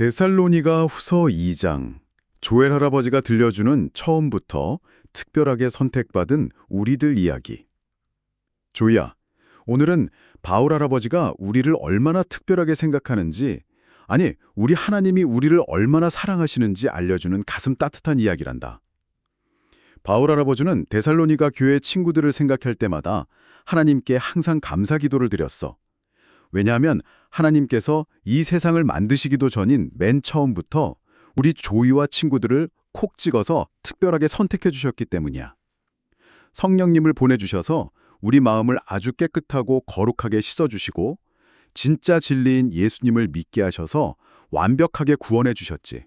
데살로니가 후서 2장. 조엘 할아버지가 들려주는 처음부터 특별하게 선택받은 우리들 이야기. 조이야, 오늘은 바울 할아버지가 우리를 얼마나 특별하게 생각하는지, 아니, 우리 하나님이 우리를 얼마나 사랑하시는지 알려주는 가슴 따뜻한 이야기란다. 바울 할아버지는 데살로니가 교회 친구들을 생각할 때마다 하나님께 항상 감사 기도를 드렸어. 왜냐하면 하나님께서 이 세상을 만드시기도 전인 맨 처음부터 우리 조이와 친구들을 콕 찍어서 특별하게 선택해 주셨기 때문이야. 성령님을 보내주셔서 우리 마음을 아주 깨끗하고 거룩하게 씻어주시고 진짜 진리인 예수님을 믿게 하셔서 완벽하게 구원해 주셨지.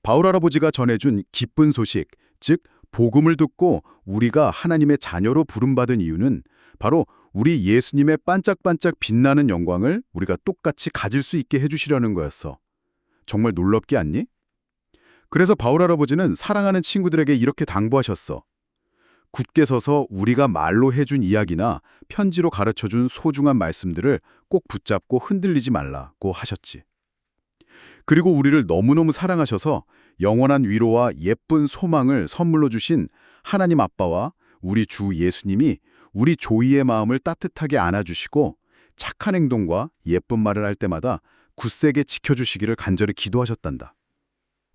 바울 할아버지가 전해준 기쁜 소식, 즉 복음을 듣고 우리가 하나님의 자녀로 부름받은 이유는 바로 우리 예수님의 반짝반짝 빛나는 영광을 우리가 똑같이 가질 수 있게 해주시려는 거였어. 정말 놀랍지 않니? 그래서 바울 할아버지는 사랑하는 친구들에게 이렇게 당부하셨어. 굳게 서서 우리가 말로 해준 이야기나 편지로 가르쳐준 소중한 말씀들을 꼭 붙잡고 흔들리지 말라고 하셨지. 그리고 우리를 너무너무 사랑하셔서 영원한 위로와 예쁜 소망을 선물로 주신 하나님 아빠와 우리 주 예수님이 우리 조이의 마음을 따뜻하게 안아주시고 착한 행동과 예쁜 말을 할 때마다 굳세게 지켜주시기를 간절히 기도하셨단다.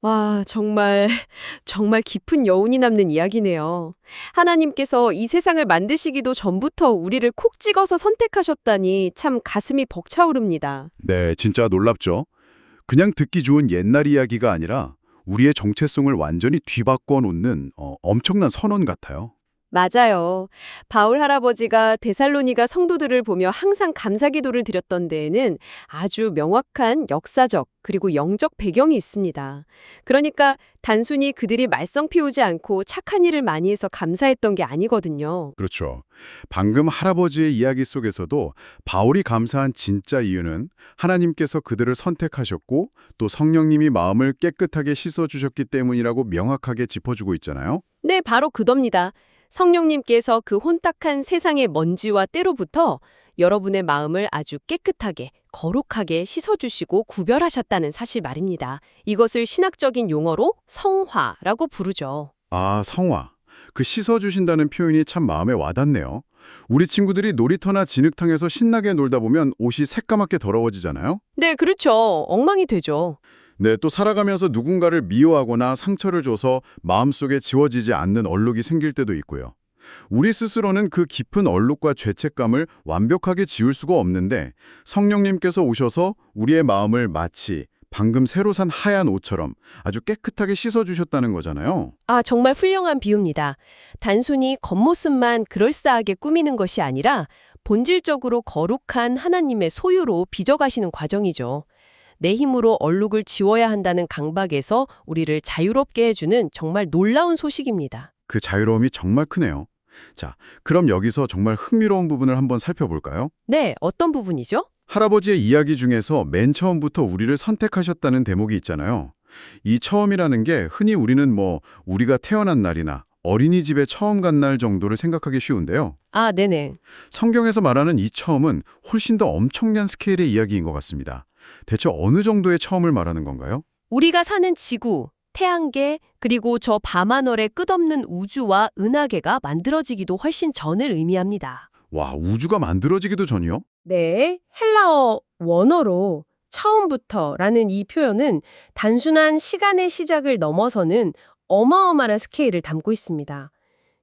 와, 정말 깊은 여운이 남는 이야기네요. 하나님께서 이 세상을 만드시기도 전부터 우리를 콕 찍어서 선택하셨다니 참 가슴이 벅차오릅니다. 네, 진짜 놀랍죠? 그냥 듣기 좋은 옛날 이야기가 아니라 우리의 정체성을 완전히 뒤바꿔 놓는 엄청난 선언 같아요. 맞아요. 바울 할아버지가 데살로니가 성도들을 보며 항상 감사기도를 드렸던 데에는 아주 명확한 역사적 그리고 영적 배경이 있습니다. 그러니까 단순히 그들이 말썽 피우지 않고 착한 일을 많이 해서 감사했던 게 아니거든요. 그렇죠. 방금 할아버지의 이야기 속에서도 바울이 감사한 진짜 이유는 하나님께서 그들을 선택하셨고 또 성령님이 마음을 깨끗하게 씻어주셨기 때문이라고 명확하게 짚어주고 있잖아요. 네, 바로 그겁니다. 성령님께서 그 혼탁한 세상의 먼지와 때로부터 여러분의 마음을 아주 깨끗하게, 거룩하게 씻어주시고 구별하셨다는 사실 말입니다. 이것을 신학적인 용어로 성화라고 부르죠. 아, 성화. 그 씻어주신다는 표현이 참 마음에 와닿네요. 우리 친구들이 놀이터나 진흙탕에서 신나게 놀다 보면 옷이 새까맣게 더러워지잖아요. 네, 그렇죠. 엉망이 되죠. 네, 또 살아가면서 누군가를 미워하거나 상처를 줘서 마음속에 지워지지 않는 얼룩이 생길 때도 있고요. 우리 스스로는 그 깊은 얼룩과 죄책감을 완벽하게 지울 수가 없는데 성령님께서 오셔서 우리의 마음을 마치 방금 새로 산 하얀 옷처럼 아주 깨끗하게 씻어주셨다는 거잖아요. 아, 정말 훌륭한 비유입니다. 단순히 겉모습만 그럴싸하게 꾸미는 것이 아니라 본질적으로 거룩한 하나님의 소유로 빚어가시는 과정이죠. 내 힘으로 얼룩을 지워야 한다는 강박에서 우리를 자유롭게 해주는 정말 놀라운 소식입니다. 그 자유로움이 정말 크네요. 자, 그럼 여기서 정말 흥미로운 부분을 한번 살펴볼까요? 네, 어떤 부분이죠? 할아버지의 이야기 중에서 맨 처음부터 우리를 선택하셨다는 대목이 있잖아요. 이 처음이라는 게 흔히 우리는 우리가 태어난 날이나 어린이집에 처음 간 날 정도를 생각하기 쉬운데요. 아, 네네. 성경에서 말하는 이 처음은 훨씬 더 엄청난 스케일의 이야기인 것 같습니다. 대체 어느 정도의 처음을 말하는 건가요? 우리가 사는 지구, 태양계, 그리고 저 밤하늘의 끝없는 우주와 은하계가 만들어지기도 훨씬 전을 의미합니다. 와, 우주가 만들어지기도 전이요? 네, 헬라어 원어로 처음부터라는 이 표현은 단순한 시간의 시작을 넘어서는 어마어마한 스케일을 담고 있습니다.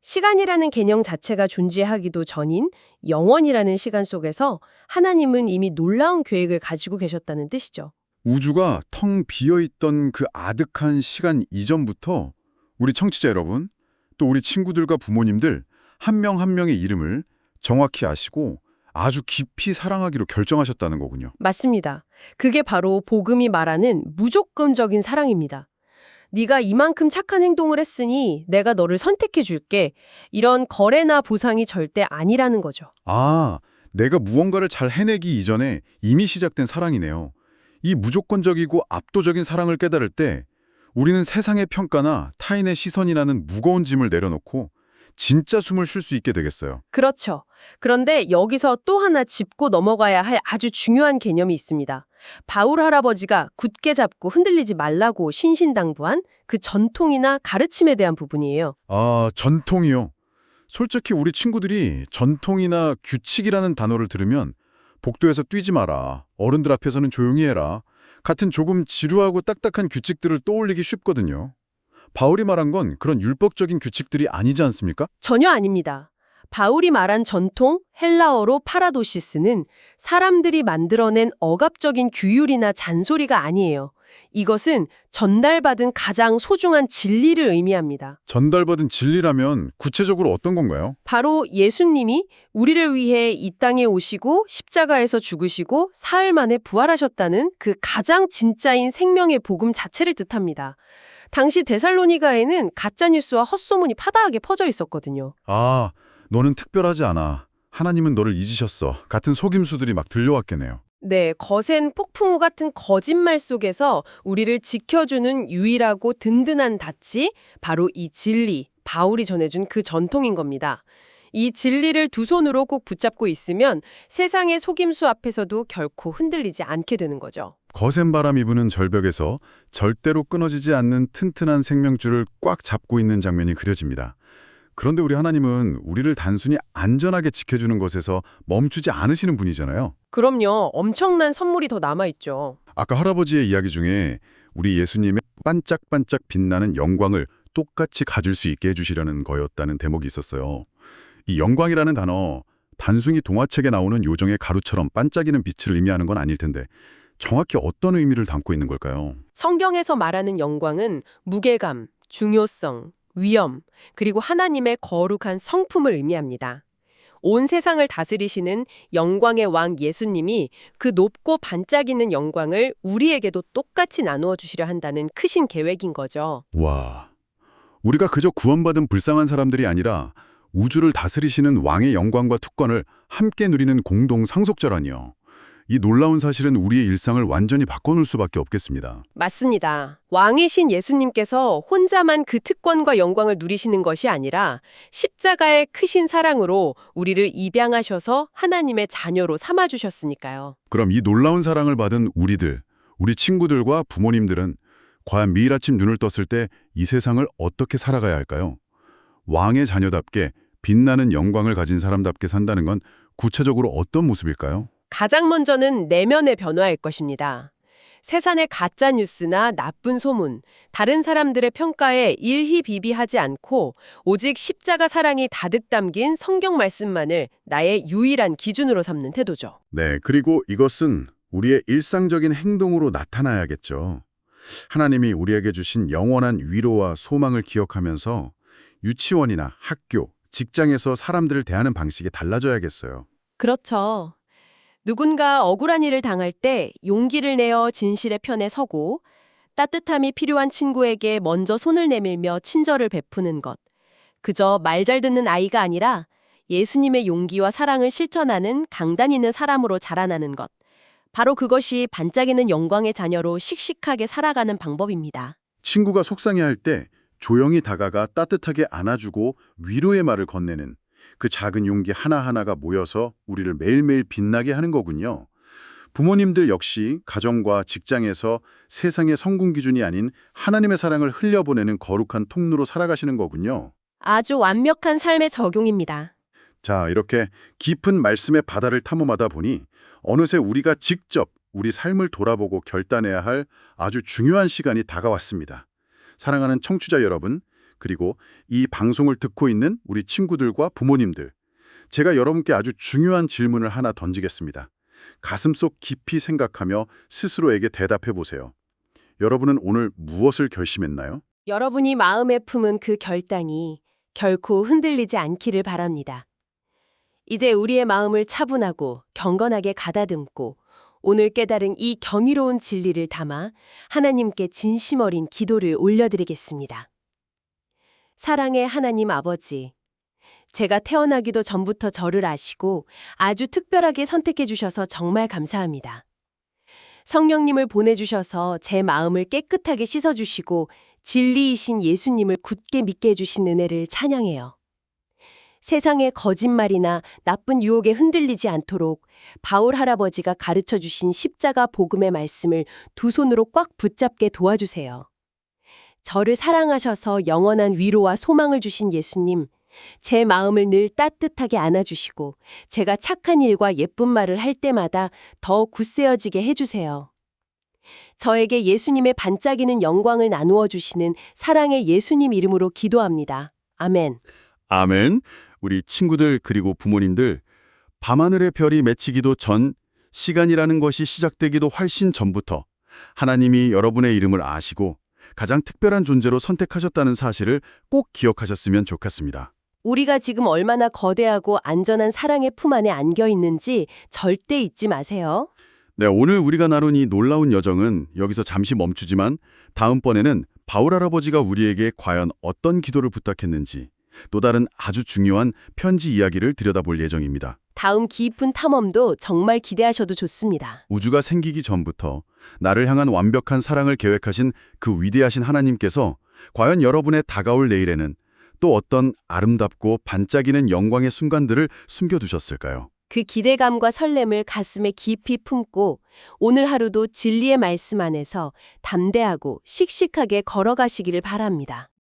시간이라는 개념 자체가 존재하기도 전인 영원이라는 시간 속에서 하나님은 이미 놀라운 계획을 가지고 계셨다는 뜻이죠. 우주가 텅 비어있던 그 아득한 시간 이전부터 우리 청취자 여러분, 또 우리 친구들과 부모님들 한 명 한 명의 이름을 정확히 아시고 아주 깊이 사랑하기로 결정하셨다는 거군요. 맞습니다. 그게 바로 복음이 말하는 무조건적인 사랑입니다. 네가 이만큼 착한 행동을 했으니 내가 너를 선택해 줄게. 이런 거래나 보상이 절대 아니라는 거죠. 아, 내가 무언가를 잘 해내기 이전에 이미 시작된 사랑이네요. 이 무조건적이고 압도적인 사랑을 깨달을 때 우리는 세상의 평가나 타인의 시선이라는 무거운 짐을 내려놓고 진짜 숨을 쉴 수 있게 되겠어요. 그렇죠. 그런데 여기서 또 하나 짚고 넘어가야 할 아주 중요한 개념이 있습니다. 바울 할아버지가 굳게 잡고 흔들리지 말라고 신신당부한 그 전통이나 가르침에 대한 부분이에요. 아, 전통이요. 솔직히 우리 친구들이 전통이나 규칙이라는 단어를 들으면 복도에서 뛰지 마라, 어른들 앞에서는 조용히 해라 같은 조금 지루하고 딱딱한 규칙들을 떠올리기 쉽거든요. 바울이 말한 건 그런 율법적인 규칙들이 아니지 않습니까? 전혀 아닙니다. 바울이 말한 전통, 헬라어로 파라도시스는 사람들이 만들어낸 억압적인 규율이나 잔소리가 아니에요. 이것은 전달받은 가장 소중한 진리를 의미합니다. 전달받은 진리라면 구체적으로 어떤 건가요? 바로 예수님이 우리를 위해 이 땅에 오시고 십자가에서 죽으시고 사흘 만에 부활하셨다는 그 가장 진짜인 생명의 복음 자체를 뜻합니다. 당시 데살로니가에는 가짜뉴스와 헛소문이 파다하게 퍼져 있었거든요. 아, 너는 특별하지 않아. 하나님은 너를 잊으셨어. 같은 속임수들이 막 들려왔겠네요. 네, 거센 폭풍우 같은 거짓말 속에서 우리를 지켜주는 유일하고 든든한 닻이 바로 이 진리, 바울이 전해준 그 전통인 겁니다. 이 진리를 두 손으로 꼭 붙잡고 있으면 세상의 속임수 앞에서도 결코 흔들리지 않게 되는 거죠. 거센 바람이 부는 절벽에서 절대로 끊어지지 않는 튼튼한 생명줄을 꽉 잡고 있는 장면이 그려집니다. 그런데 우리 하나님은 우리를 단순히 안전하게 지켜주는 것에서 멈추지 않으시는 분이잖아요. 그럼요. 엄청난 선물이 더 남아있죠. 아까 할아버지의 이야기 중에 우리 예수님의 반짝반짝 빛나는 영광을 똑같이 가질 수 있게 해주시려는 거였다는 대목이 있었어요. 이 영광이라는 단어, 단순히 동화책에 나오는 요정의 가루처럼 반짝이는 빛을 의미하는 건 아닐 텐데 정확히 어떤 의미를 담고 있는 걸까요? 성경에서 말하는 영광은 무게감, 중요성, 위엄, 그리고 하나님의 거룩한 성품을 의미합니다. 온 세상을 다스리시는 영광의 왕 예수님이 그 높고 반짝이는 영광을 우리에게도 똑같이 나누어 주시려 한다는 크신 계획인 거죠. 와, 우리가 그저 구원받은 불쌍한 사람들이 아니라 우주를 다스리시는 왕의 영광과 특권을 함께 누리는 공동 상속자라니요. 이 놀라운 사실은 우리의 일상을 완전히 바꿔놓을 수밖에 없겠습니다. 맞습니다. 왕이신 예수님께서 혼자만 그 특권과 영광을 누리시는 것이 아니라 십자가의 크신 사랑으로 우리를 입양하셔서 하나님의 자녀로 삼아주셨으니까요. 그럼 이 놀라운 사랑을 받은 우리들, 우리 친구들과 부모님들은 과연 매일 아침 눈을 떴을 때 이 세상을 어떻게 살아가야 할까요? 왕의 자녀답게 빛나는 영광을 가진 사람답게 산다는 건 구체적으로 어떤 모습일까요? 가장 먼저는 내면의 변화일 것입니다. 세상의 가짜 뉴스나 나쁜 소문, 다른 사람들의 평가에 일희비비하지 않고 오직 십자가 사랑이 가득 담긴 성경 말씀만을 나의 유일한 기준으로 삼는 태도죠. 네, 그리고 이것은 우리의 일상적인 행동으로 나타나야겠죠. 하나님이 우리에게 주신 영원한 위로와 소망을 기억하면서 유치원이나 학교, 직장에서 사람들을 대하는 방식이 달라져야겠어요. 그렇죠. 누군가 억울한 일을 당할 때 용기를 내어 진실의 편에 서고 따뜻함이 필요한 친구에게 먼저 손을 내밀며 친절을 베푸는 것. 그저 말 잘 듣는 아이가 아니라 예수님의 용기와 사랑을 실천하는 강단 있는 사람으로 자라나는 것. 바로 그것이 반짝이는 영광의 자녀로 씩씩하게 살아가는 방법입니다. 친구가 속상해할 때 조용히 다가가 따뜻하게 안아주고 위로의 말을 건네는 그 작은 용기 하나하나가 모여서 우리를 매일매일 빛나게 하는 거군요. 부모님들 역시 가정과 직장에서 세상의 성공 기준이 아닌 하나님의 사랑을 흘려보내는 거룩한 통로로 살아가시는 거군요. 아주 완벽한 삶의 적용입니다. 자, 이렇게 깊은 말씀의 바다를 탐험하다 보니 어느새 우리가 직접 우리 삶을 돌아보고 결단해야 할 아주 중요한 시간이 다가왔습니다. 사랑하는 청취자 여러분, 그리고 이 방송을 듣고 있는 우리 친구들과 부모님들, 제가 여러분께 아주 중요한 질문을 하나 던지겠습니다. 가슴속 깊이 생각하며 스스로에게 대답해 보세요. 여러분은 오늘 무엇을 결심했나요? 여러분이 마음에 품은 그 결단이 결코 흔들리지 않기를 바랍니다. 이제 우리의 마음을 차분하고 경건하게 가다듬고 오늘 깨달은 이 경이로운 진리를 담아 하나님께 진심 어린 기도를 올려드리겠습니다. 사랑의 하나님 아버지, 제가 태어나기도 전부터 저를 아시고 아주 특별하게 선택해 주셔서 정말 감사합니다. 성령님을 보내주셔서 제 마음을 깨끗하게 씻어주시고 진리이신 예수님을 굳게 믿게 해주신 은혜를 찬양해요. 세상의 거짓말이나 나쁜 유혹에 흔들리지 않도록 바울 할아버지가 가르쳐 주신 십자가 복음의 말씀을 두 손으로 꽉 붙잡게 도와주세요. 저를 사랑하셔서 영원한 위로와 소망을 주신 예수님, 제 마음을 늘 따뜻하게 안아주시고 제가 착한 일과 예쁜 말을 할 때마다 더 굳세어지게 해주세요. 저에게 예수님의 반짝이는 영광을 나누어 주시는 사랑의 예수님 이름으로 기도합니다. 아멘. 아멘. 우리 친구들 그리고 부모님들, 밤하늘의 별이 맺히기도 전, 시간이라는 것이 시작되기도 훨씬 전부터 하나님이 여러분의 이름을 아시고 가장 특별한 존재로 선택하셨다는 사실을 꼭 기억하셨으면 좋겠습니다. 우리가 지금 얼마나 거대하고 안전한 사랑의 품 안에 안겨 있는지 절대 잊지 마세요. 네, 오늘 우리가 나눈 이 놀라운 여정은 여기서 잠시 멈추지만 다음번에는 바울 할아버지가 우리에게 과연 어떤 기도를 부탁했는지 또 다른 아주 중요한 편지 이야기를 들여다볼 예정입니다. 다음 깊은 탐험도 정말 기대하셔도 좋습니다. 우주가 생기기 전부터 나를 향한 완벽한 사랑을 계획하신 그 위대하신 하나님께서 과연 여러분의 다가올 내일에는 또 어떤 아름답고 반짝이는 영광의 순간들을 숨겨두셨을까요? 그 기대감과 설렘을 가슴에 깊이 품고 오늘 하루도 진리의 말씀 안에서 담대하고 씩씩하게 걸어가시기를 바랍니다.